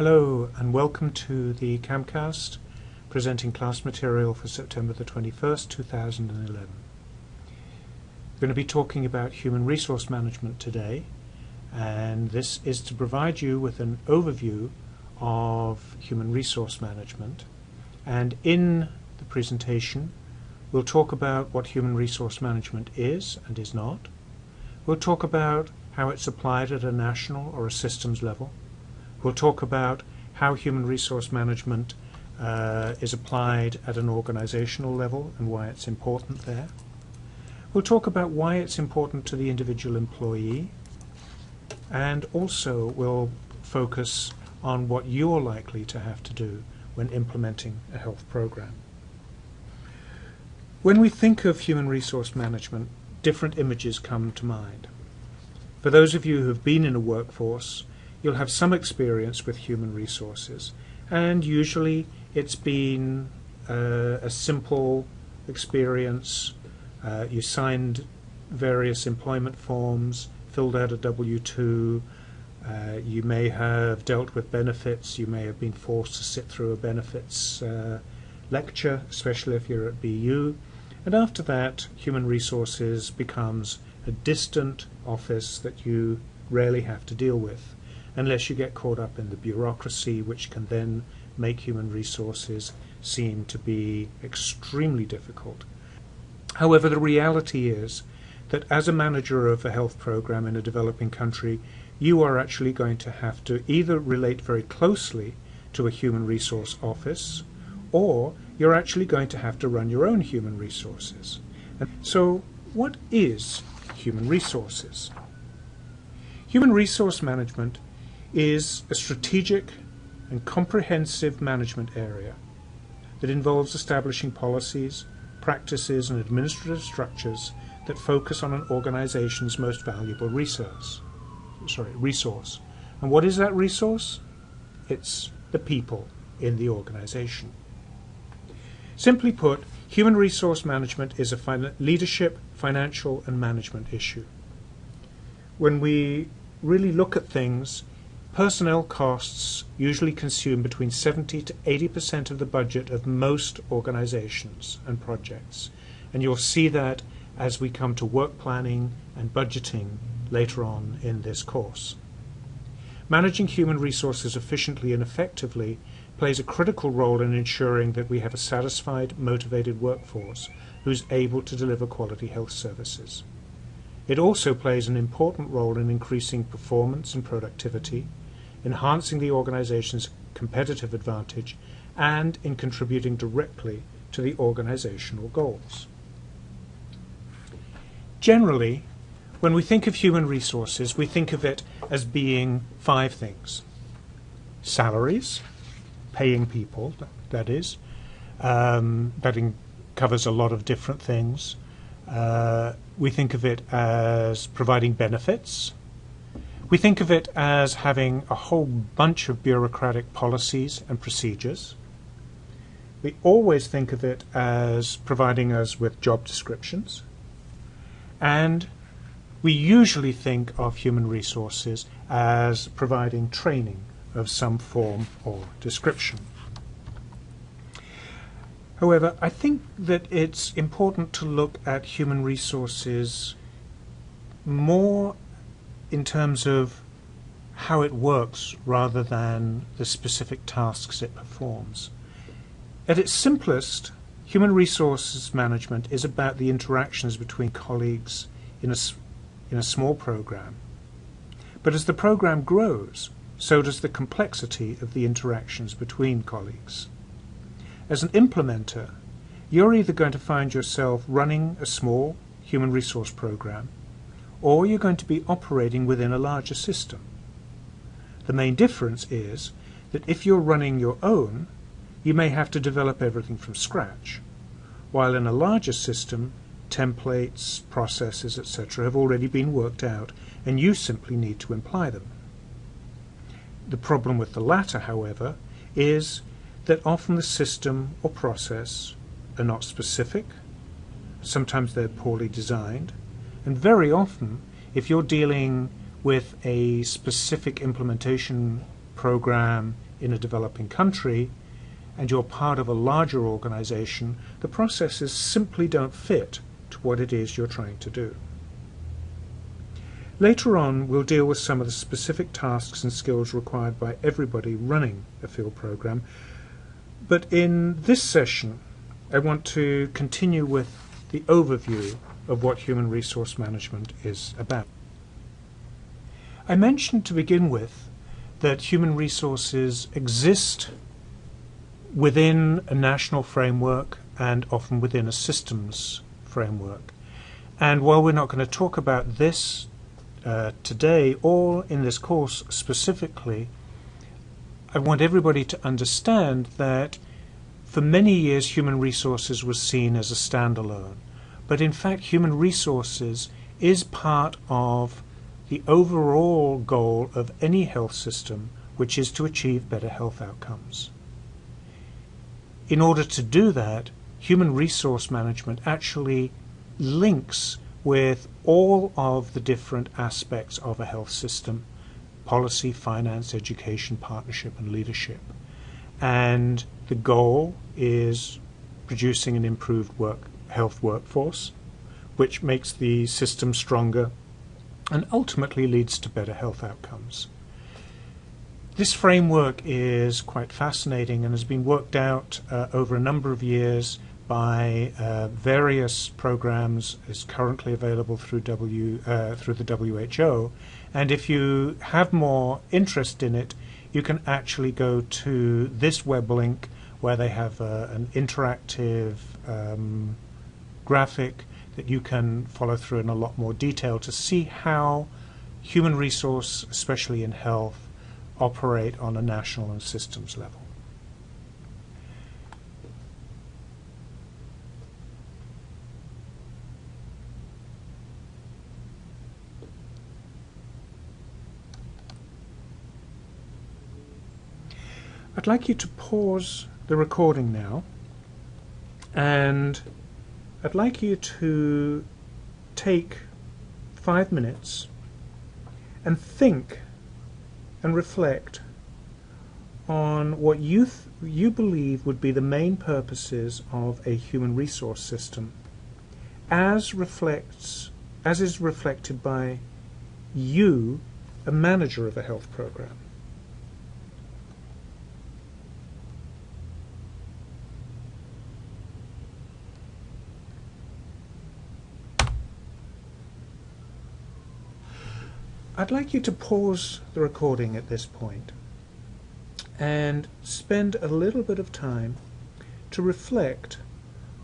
Hello and welcome to the Camcast, presenting class material for September the 21st, 2011. We're going to be talking about human resource management today, and this is to provide you with an overview of human resource management. And in the presentation, we'll talk about what human resource management is and is not. We'll talk about how it's applied at a national or a systems level. We'll talk about how human resource management is applied at an organizational level and why it's important there. We'll talk about why it's important to the individual employee, and also we'll focus on what you're likely to have to do when implementing a health program. When we think of human resource management, different images come to mind. For those of you who have been in a workforce, you'll have some experience with human resources, and usually it's been a simple experience. You signed various employment forms, filled out a W-2, you may have dealt with benefits, you may have been forced to sit through a benefits lecture, especially if you're at BU, and after that human resources becomes a distant office that you rarely have to deal with, unless you get caught up in the bureaucracy, which can then make human resources seem to be extremely difficult. However, the reality is that as a manager of a health program in a developing country, you are actually going to have to either relate very closely to a human resource office, or you're actually going to have to run your own human resources. And so, what is human resources? Human resource management is a strategic and comprehensive management area that involves establishing policies, practices, and administrative structures that focus on an organization's most valuable resource. And what is that resource? It's the people in the organization. Simply put, human resource management is a leadership, financial, and management issue. When we really look at things, personnel costs usually consume between 70 to 80% of the budget of most organizations and projects, and you'll see that as we come to work planning and budgeting later on in this course. Managing human resources efficiently and effectively plays a critical role in ensuring that we have a satisfied, motivated workforce who's able to deliver quality health services. It also plays an important role in increasing performance and productivity, enhancing the organization's competitive advantage, and in contributing directly to the organizational goals. Generally, when we think of human resources, we think of it as being 5 things. Salaries, paying people, that is. That covers a lot of different things. We think of it as providing benefits. We think of it as having a whole bunch of bureaucratic policies and procedures. We always think of it as providing us with job descriptions. And we usually think of human resources as providing training of some form or description. However, I think that it's important to look at human resources more in terms of how it works rather than the specific tasks it performs. At its simplest, human resources management is about the interactions between colleagues in a small program. But as the program grows, so does the complexity of the interactions between colleagues. As an implementer, you're either going to find yourself running a small human resource program, or you're going to be operating within a larger system. The main difference is that if you're running your own, you may have to develop everything from scratch, while in a larger system, templates, processes, etc. have already been worked out, and you simply need to apply them. The problem with the latter, however, is that often the system or process are not specific, sometimes they're poorly designed, and very often, if you're dealing with a specific implementation program in a developing country and you're part of a larger organization, the processes simply don't fit to what it is you're trying to do. Later on, we'll deal with some of the specific tasks and skills required by everybody running a field program, but in this session I want to continue with the overview of what human resource management is about. I mentioned to begin with that human resources exist within a national framework and often within a systems framework. And while we're not going to talk about this today or in this course specifically, I want everybody to understand that for many years human resources was seen as a standalone. But in fact, human resources is part of the overall goal of any health system, which is to achieve better health outcomes. In order to do that, human resource management actually links with all of the different aspects of a health system: policy, finance, education, partnership, and leadership. And the goal is producing an improved health workforce, which makes the system stronger and ultimately leads to better health outcomes. This framework is quite fascinating and has been worked out over a number of years by various programs. Is currently available through the WHO, and if you have more interest in it, you can actually go to this web link where they have an interactive graphic that you can follow through in a lot more detail to see how human resource, especially in health, operate on a national and systems level. I'd like you to pause the recording now, and I'd like you to take 5 minutes and think and reflect on what you believe would be the main purposes of a human resource system as is reflected by you, a manager of a health program. I'd like you to pause the recording at this point and spend a little bit of time to reflect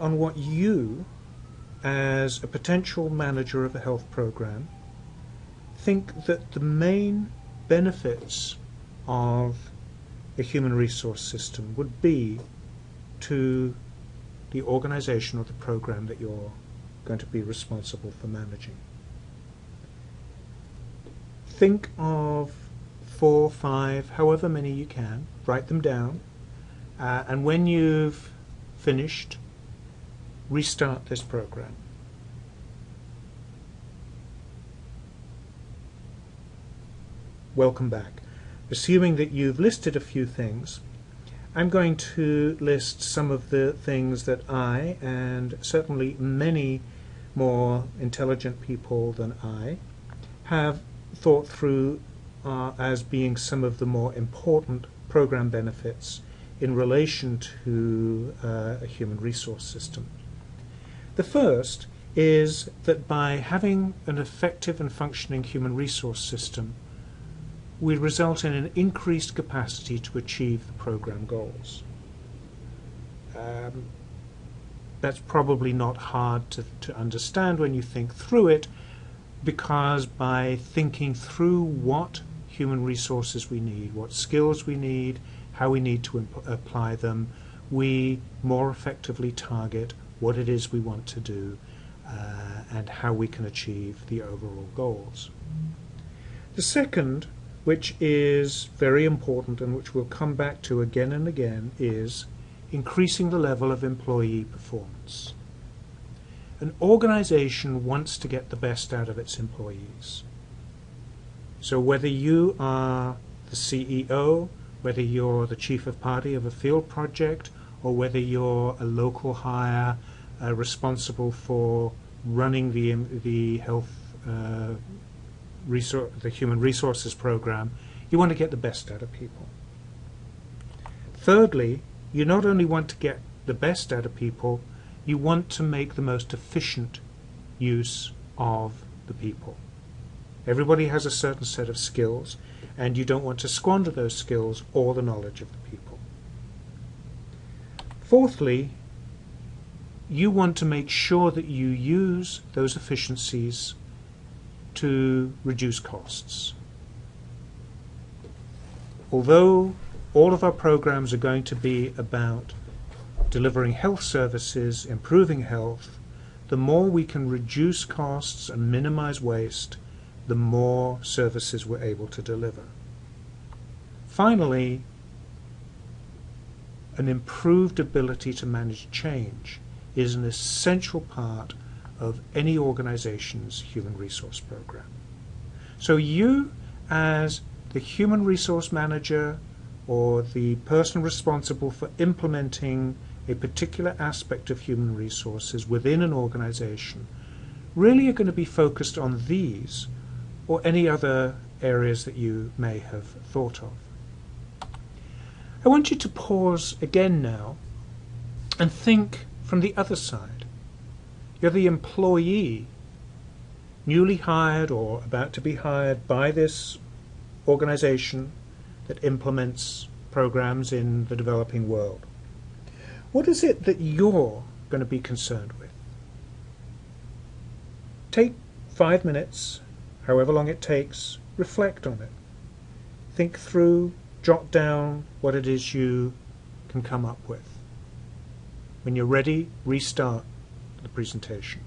on what you, as a potential manager of a health program, think that the main benefits of a human resource system would be to the organization or the program that you're going to be responsible for managing. Think of 4, 5, however many you can, write them down, and when you've finished, restart this program. Welcome back. Assuming that you've listed a few things, I'm going to list some of the things that I, and certainly many more intelligent people than I, have thought through as being some of the more important program benefits in relation to a human resource system. The first is that by having an effective and functioning human resource system, we result in an increased capacity to achieve the program goals. That's probably not hard to understand when you think through it, because by thinking through what human resources we need, what skills we need, how we need to apply them, we more effectively target what it is we want to do and how we can achieve the overall goals. The second, which is very important and which we'll come back to again and again, is increasing the level of employee performance. An organization wants to get the best out of its employees. So whether you are the CEO, whether you're the chief of party of a field project or whether you're a local hire responsible for running the health the human resources program, you want to get the best out of people. Thirdly, you not only want to get the best out of people, you want to make the most efficient use of the people. Everybody has a certain set of skills, and you don't want to squander those skills or the knowledge of the people. Fourthly, you want to make sure that you use those efficiencies to reduce costs. Although all of our programs are going to be about delivering health services, improving health, the more we can reduce costs and minimize waste, the more services we're able to deliver. Finally, an improved ability to manage change is an essential part of any organization's human resource program. So you, as the human resource manager or the person responsible for implementing a particular aspect of human resources within an organization, really are going to be focused on these or any other areas that you may have thought of. I want you to pause again now and think from the other side. You're the employee, newly hired or about to be hired by this organization that implements programs in the developing world. What is it that you're going to be concerned with? Take 5 minutes, however long it takes, reflect on it. Think through, jot down what it is you can come up with. When you're ready, restart the presentation.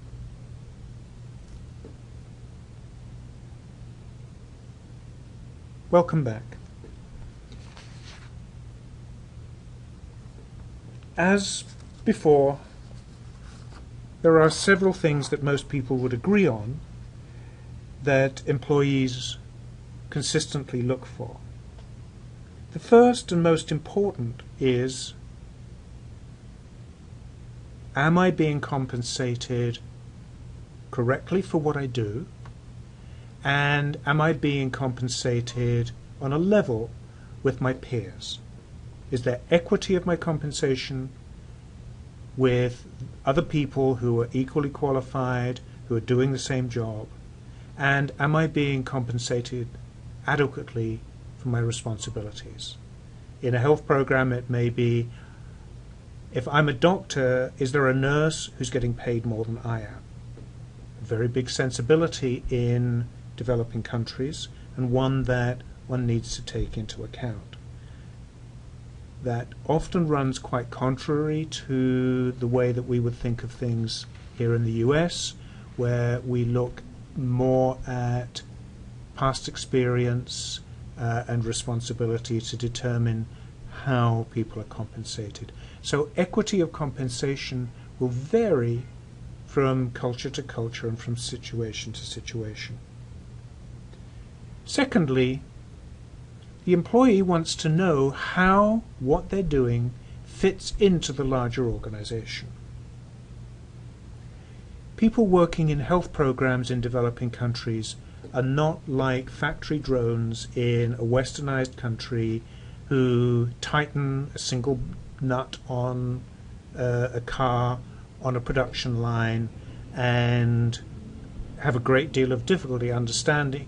Welcome back. As before, there are several things that most people would agree on that employees consistently look for. The first and most important is, am I being compensated correctly for what I do? And am I being compensated on a level with my peers? Is there equity of my compensation with other people who are equally qualified, who are doing the same job? And am I being compensated adequately for my responsibilities? In a health program, it may be, if I'm a doctor, is there a nurse who's getting paid more than I am? A very big sensibility in developing countries, and one that one needs to take into account. That often runs quite contrary to the way that we would think of things here in the US, where we look more at past experience and responsibility to determine how people are compensated. So equity of compensation will vary from culture to culture and from situation to situation. Secondly, the employee wants to know how what they're doing fits into the larger organization. People working in health programs in developing countries are not like factory drones in a westernized country who tighten a single nut on a car on a production line and have a great deal of difficulty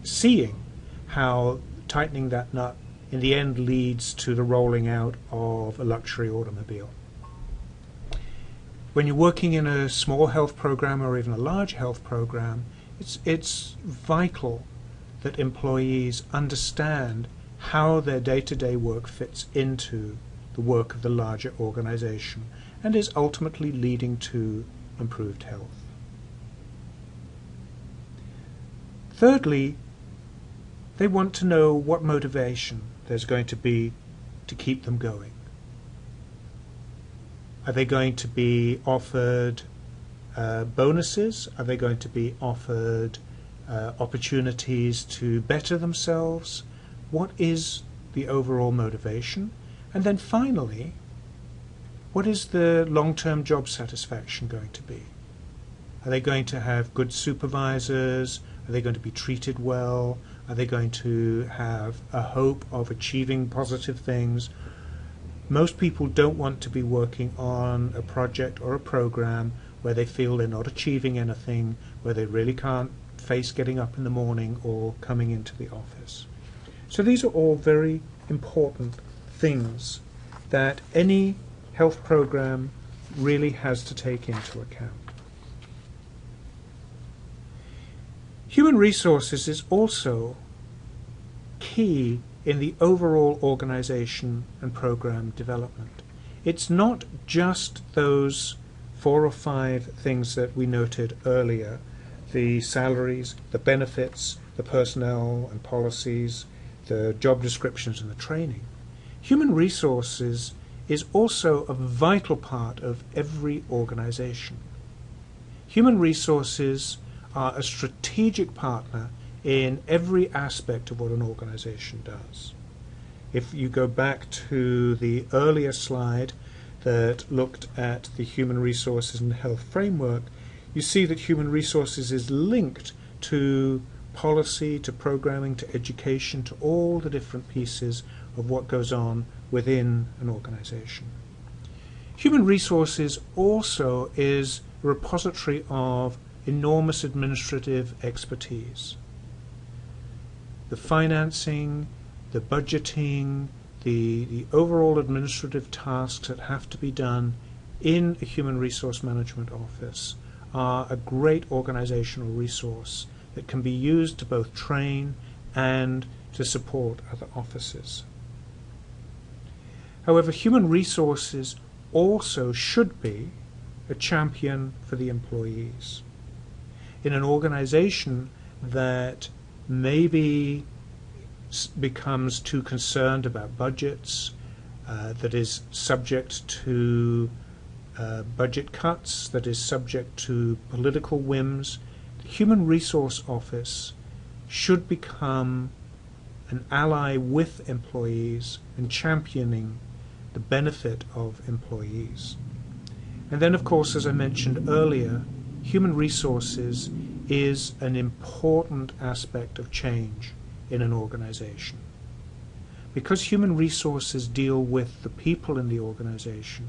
seeing how tightening that nut in the end leads to the rolling out of a luxury automobile. When you're working in a small health program or even a large health program, it's vital that employees understand how their day-to-day work fits into the work of the larger organization and is ultimately leading to improved health. Thirdly, they want to know what motivation there's going to be to keep them going. Are they going to be offered bonuses? Are they going to be offered opportunities to better themselves? What is the overall motivation? And then finally, what is the long-term job satisfaction going to be? Are they going to have good supervisors? Are they going to be treated well? Are they going to have a hope of achieving positive things? Most people don't want to be working on a project or a program where they feel they're not achieving anything, where they really can't face getting up in the morning or coming into the office. So these are all very important things that any health program really has to take into account. Human resources is also key in the overall organization and program development. It's not just those 4 or 5 things that we noted earlier, the salaries, the benefits, the personnel and policies, the job descriptions and the training. Human resources is also a vital part of every organization. Human resources are a strategic partner in every aspect of what an organization does. If you go back to the earlier slide that looked at the human resources and health framework, you see that human resources is linked to policy, to programming, to education, to all the different pieces of what goes on within an organization. Human resources also is a repository of enormous administrative expertise. The financing, the budgeting, the overall administrative tasks that have to be done in a human resource management office are a great organizational resource that can be used to both train and to support other offices. However, human resources also should be a champion for the employees. In an organization that maybe becomes too concerned about budgets, that is subject to budget cuts, that is subject to political whims, the Human Resource Office should become an ally with employees and championing the benefit of employees. And then, of course, as I mentioned earlier, human resources is an important aspect of change in an organization. Because human resources deal with the people in the organization,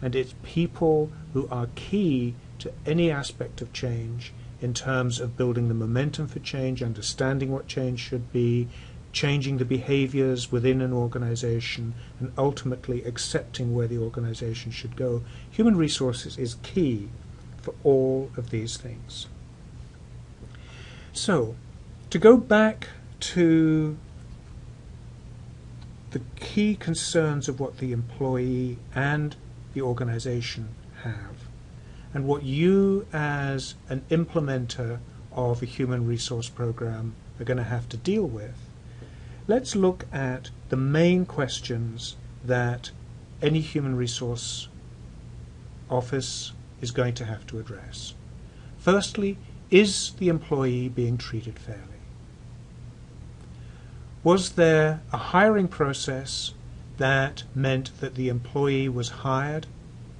and it's people who are key to any aspect of change in terms of building the momentum for change, understanding what change should be, changing the behaviors within an organization, and ultimately accepting where the organization should go. Human resources is key for all of these things. So, to go back to the key concerns of what the employee and the organization have, and what you as an implementer of a human resource program are going to have to deal with, let's look at the main questions that any human resource office is going to have to address. Firstly, is the employee being treated fairly? Was there a hiring process that meant that the employee was hired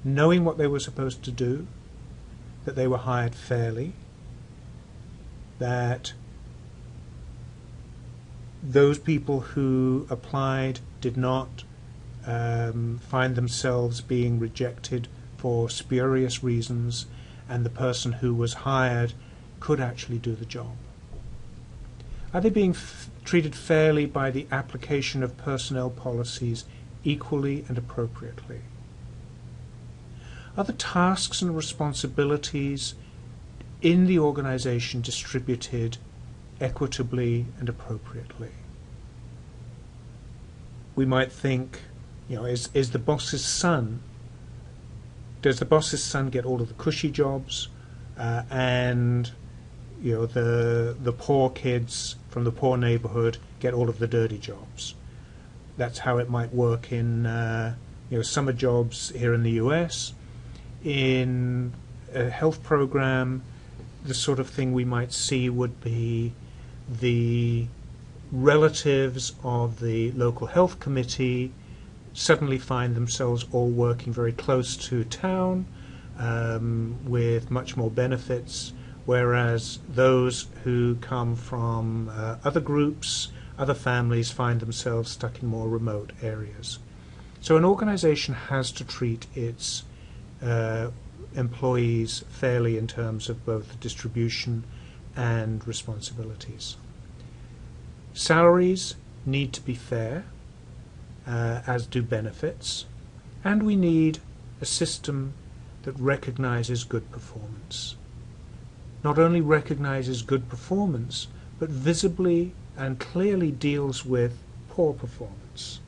knowing what they were supposed to do, that they were hired fairly, that those people who applied did not find themselves being rejected for spurious reasons, and the person who was hired could actually do the job? Are they being treated fairly by the application of personnel policies equally and appropriately? Are the tasks and responsibilities in the organization distributed equitably and appropriately? We might think, is the boss's son, does the boss's son get all of the cushy jobs, and the poor kids from the poor neighborhood get all of the dirty jobs? That's how it might work in summer jobs here in the US. In a health program, the sort of thing we might see would be the relatives of the local health committee suddenly find themselves all working very close to town with much more benefits, whereas those who come from other groups, other families, find themselves stuck in more remote areas. So an organization has to treat its employees fairly in terms of both distribution and responsibilities. Salaries need to be fair, as do benefits, and we need a system that recognizes good performance. Not only recognizes good performance, but visibly and clearly deals with poor performance.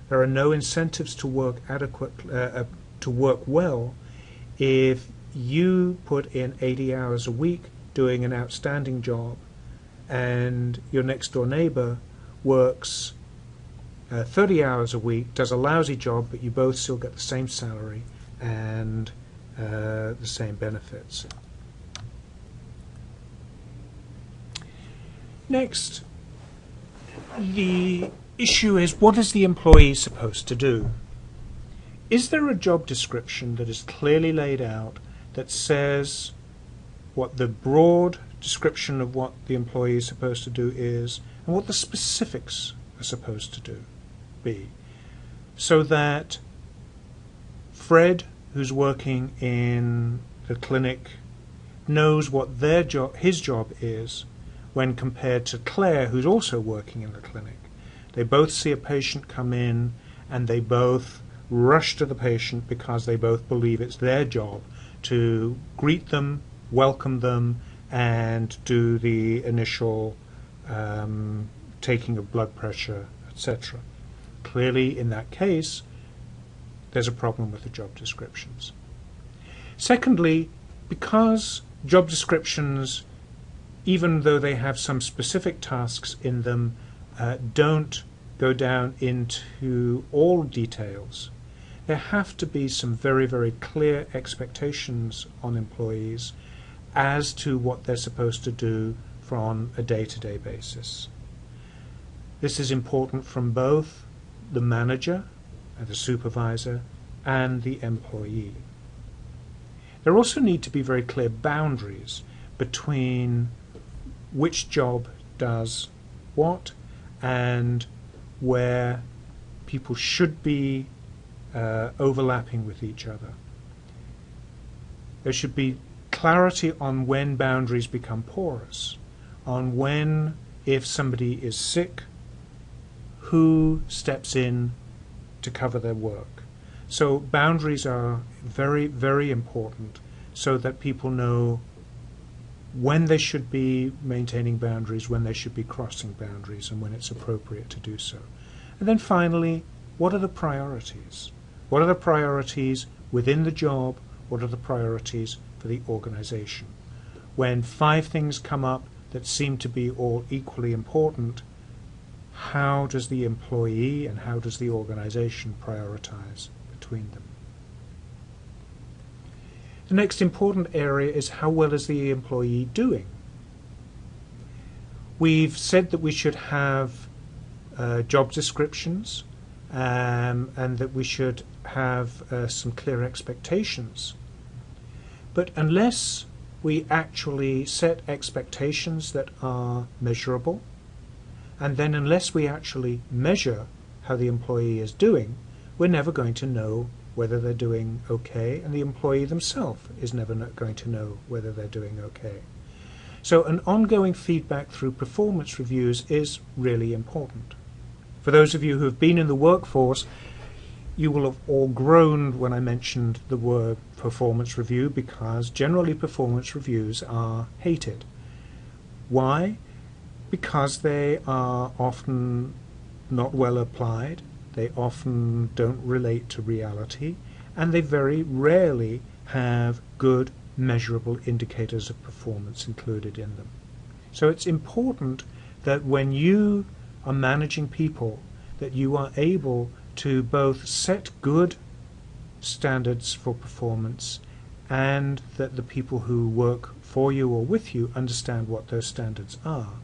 There are no incentives to work well if you put in 80 hours a week doing an outstanding job and your next door neighbor works 30 hours a week, does a lousy job, but you both still get the same salary and the same benefits. Next, the issue is, what is the employee supposed to do? Is there a job description that is clearly laid out that says what the broad description of what the employee is supposed to do is and what the specifics are supposed to be, so that Fred, who's working in the clinic, knows what his job is when compared to Claire, who's also working in the clinic. They both see a patient come in and they both rush to the patient because they both believe it's their job to greet them, welcome them, and do the initial taking of blood pressure, etc. Clearly, in that case, there's a problem with the job descriptions. Secondly, because job descriptions, even though they have some specific tasks in them, don't go down into all details, there have to be some very, very clear expectations on employees as to what they're supposed to do on a day-to-day basis. This is important from both the manager, the supervisor, and the employee. There also need to be very clear boundaries between which job does what and where people should be overlapping with each other. There should be clarity on when boundaries become porous, on when, if somebody is sick, who steps in to cover their work. So boundaries are very, very important so that people know when they should be maintaining boundaries, when they should be crossing boundaries, and when it's appropriate to do so. And then finally, what are the priorities? What are the priorities within the job? What are the priorities for the organization? When 5 things come up that seem to be all equally important, how does the employee and how does the organization prioritize between them? The next important area is, how well is the employee doing? We've said that we should have job descriptions and that we should have some clear expectations. But unless we actually set expectations that are measurable, and then unless we actually measure how the employee is doing, we're never going to know whether they're doing okay, and the employee themselves is never going to know whether they're doing okay. So an ongoing feedback through performance reviews is really important. For those of you who have been in the workforce, you will have all groaned when I mentioned the word performance review, because generally performance reviews are hated. Why? Because they are often not well applied, they often don't relate to reality, and they very rarely have good measurable indicators of performance included in them. So it's important that when you are managing people, that you are able to both set good standards for performance and that the people who work for you or with you understand what those standards are.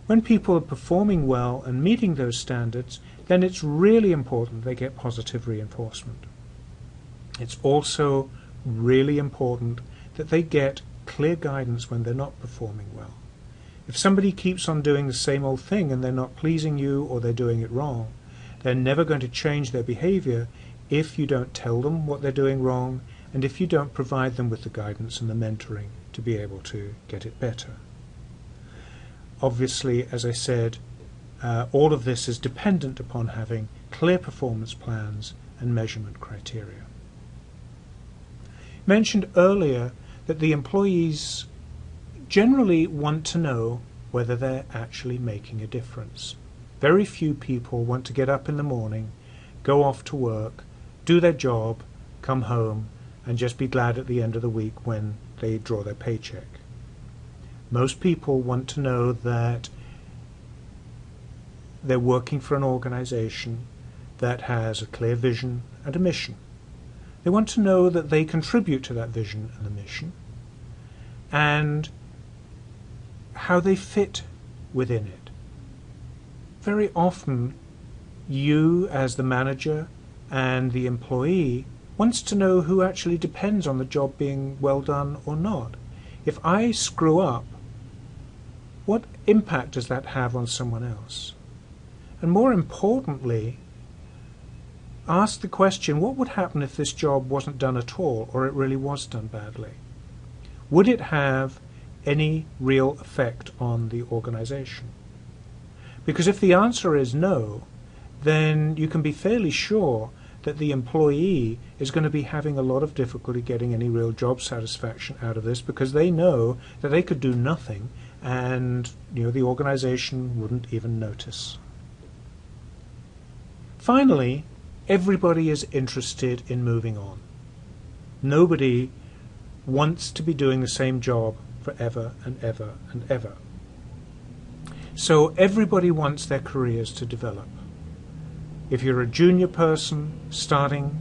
When people are performing well and meeting those standards, then it's really important they get positive reinforcement. It's also really important that they get clear guidance when they're not performing well. If somebody keeps on doing the same old thing and they're not pleasing you or they're doing it wrong, they're never going to change their behavior if you don't tell them what they're doing wrong and if you don't provide them with the guidance and the mentoring to be able to get it better. Obviously, as I said, all of this is dependent upon having clear performance plans and measurement criteria. Mentioned earlier that the employees generally want to know whether they're actually making a difference. Very few people want to get up in the morning, go off to work, do their job, come home, and just be glad at the end of the week when they draw their paycheck. Most people want to know that they're working for an organization that has a clear vision and a mission. They want to know that they contribute to that vision and the mission, and how they fit within it. Very often, you as the manager and the employee wants to know who actually depends on the job being well done or not. If I screw up, what impact does that have on someone else? And more importantly, ask the question, what would happen if this job wasn't done at all, or it really was done badly? Would it have any real effect on the organization? Because if the answer is no, then you can be fairly sure that the employee is going to be having a lot of difficulty getting any real job satisfaction out of this, because they know that they could do nothing and the organization wouldn't even notice. Finally, everybody is interested in moving on. Nobody wants to be doing the same job forever and ever and ever. So everybody wants their careers to develop. If you're a junior person starting,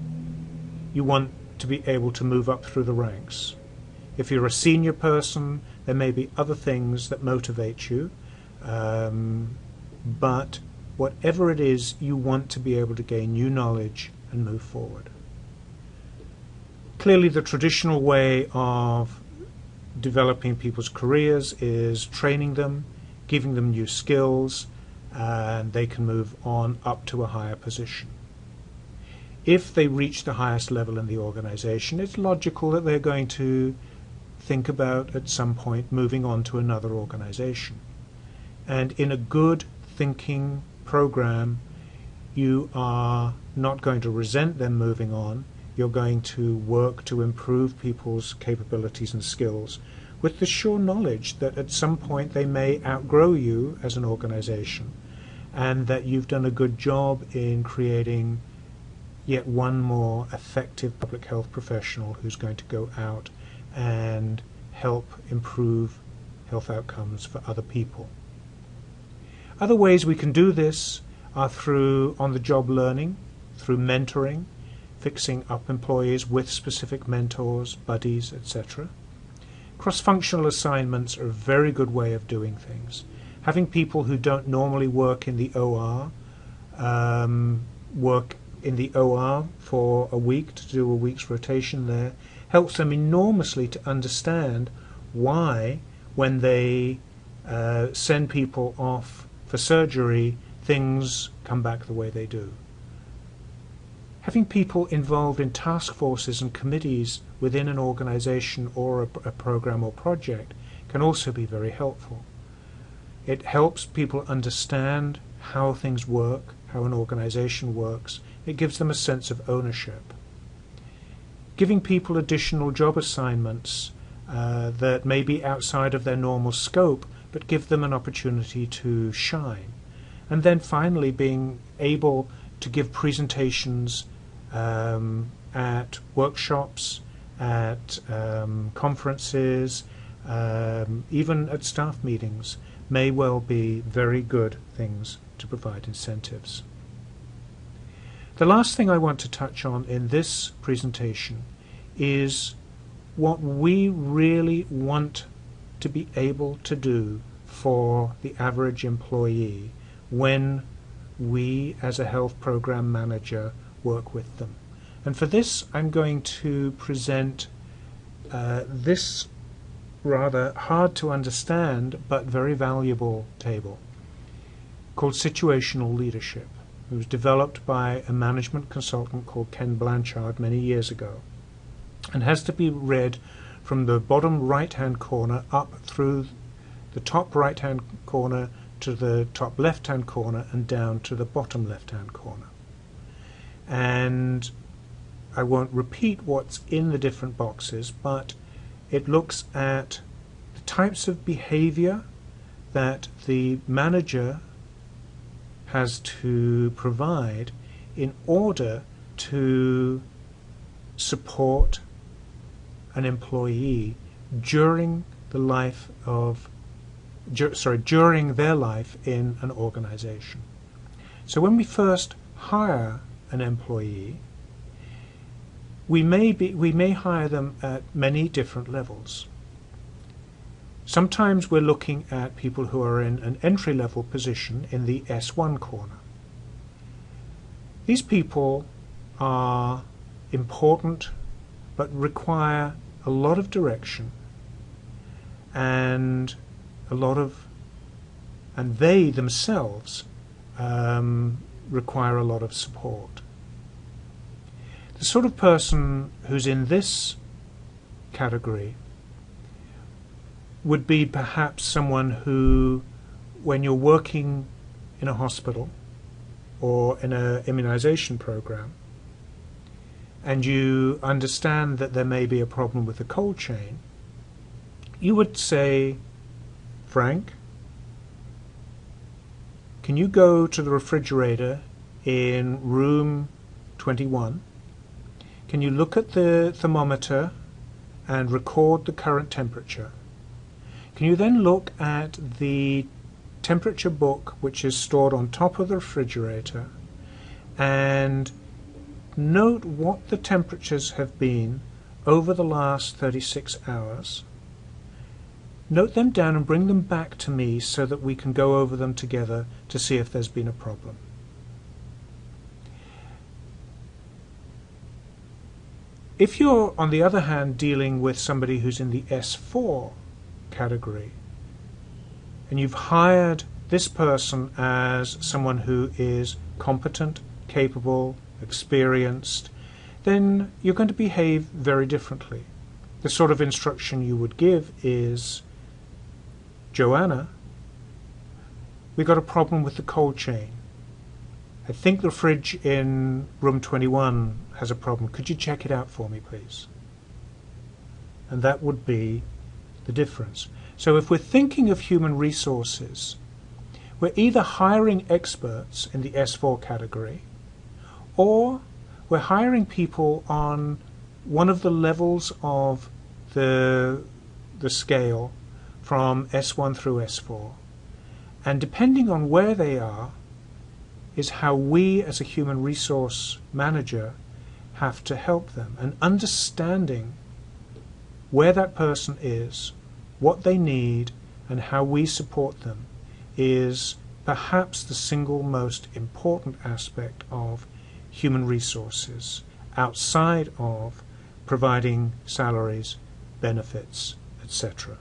you want to be able to move up through the ranks. If you're a senior person, there may be other things that motivate you, but whatever it is, you want to be able to gain new knowledge and move forward. Clearly, the traditional way of developing people's careers is training them, giving them new skills, and they can move on up to a higher position. If they reach the highest level in the organization, it's logical that they're going to think about at some point moving on to another organization. And in a good thinking program, you are not going to resent them moving on. You're going to work to improve people's capabilities and skills with the sure knowledge that at some point they may outgrow you as an organization, and that you've done a good job in creating yet one more effective public health professional who's going to go out and help improve health outcomes for other people. Other ways we can do this are through on-the-job learning, through mentoring, fixing up employees with specific mentors, buddies, etc. Cross-functional assignments are a very good way of doing things. Having people who don't normally work in the OR work in the OR for a week to do a week's rotation there helps them enormously to understand why, when they send people off for surgery, things come back the way they do. Having people involved in task forces and committees within an organization or a program or project can also be very helpful. It helps people understand how things work, how an organization works. It gives them a sense of ownership. Giving people additional job assignments that may be outside of their normal scope, but give them an opportunity to shine. And then finally being able to give presentations at workshops, at conferences, even at staff meetings may well be very good things to provide incentives. The last thing I want to touch on in this presentation is what we really want to be able to do for the average employee when we as a health program manager work with them. And for this I'm going to present this rather hard to understand but very valuable table called Situational Leadership. It was developed by a management consultant called Ken Blanchard many years ago, and has to be read from the bottom right-hand corner up through the top right-hand corner to the top left-hand corner and down to the bottom left-hand corner. And I won't repeat what's in the different boxes, but it looks at the types of behavior that the manager has to provide in order to support an employee during the life of during their life in an organization. So when we first hire an employee, we may hire them at many different levels. Sometimes we're looking at people who are in an entry-level position in the S1 corner. These people are important but require a lot of direction and they themselves require a lot of support. The sort of person who's in this category would be perhaps someone who, when you're working in a hospital or in an immunization program, and you understand that there may be a problem with the cold chain, you would say, Frank, can you go to the refrigerator in room 21? Can you look at the thermometer and record the current temperature? Can you then look at the temperature book which is stored on top of the refrigerator and note what the temperatures have been over the last 36 hours? Note them down and bring them back to me so that we can go over them together to see if there's been a problem. If you're, on the other hand, dealing with somebody who's in the S4 category, and you've hired this person as someone who is competent, capable, experienced, then you're going to behave very differently. The sort of instruction you would give is, Joanna, we got a problem with the cold chain. I think the fridge in room 21 has a problem. Could you check it out for me, please? And that would be the difference. So if we're thinking of human resources, we're either hiring experts in the S4 category, or we're hiring people on one of the levels of the scale from S1 through S4. And depending on where they are is how we as a human resource manager have to help them. And understanding where that person is, what they need, and how we support them is perhaps the single most important aspect of human resources, outside of providing salaries, benefits, etc.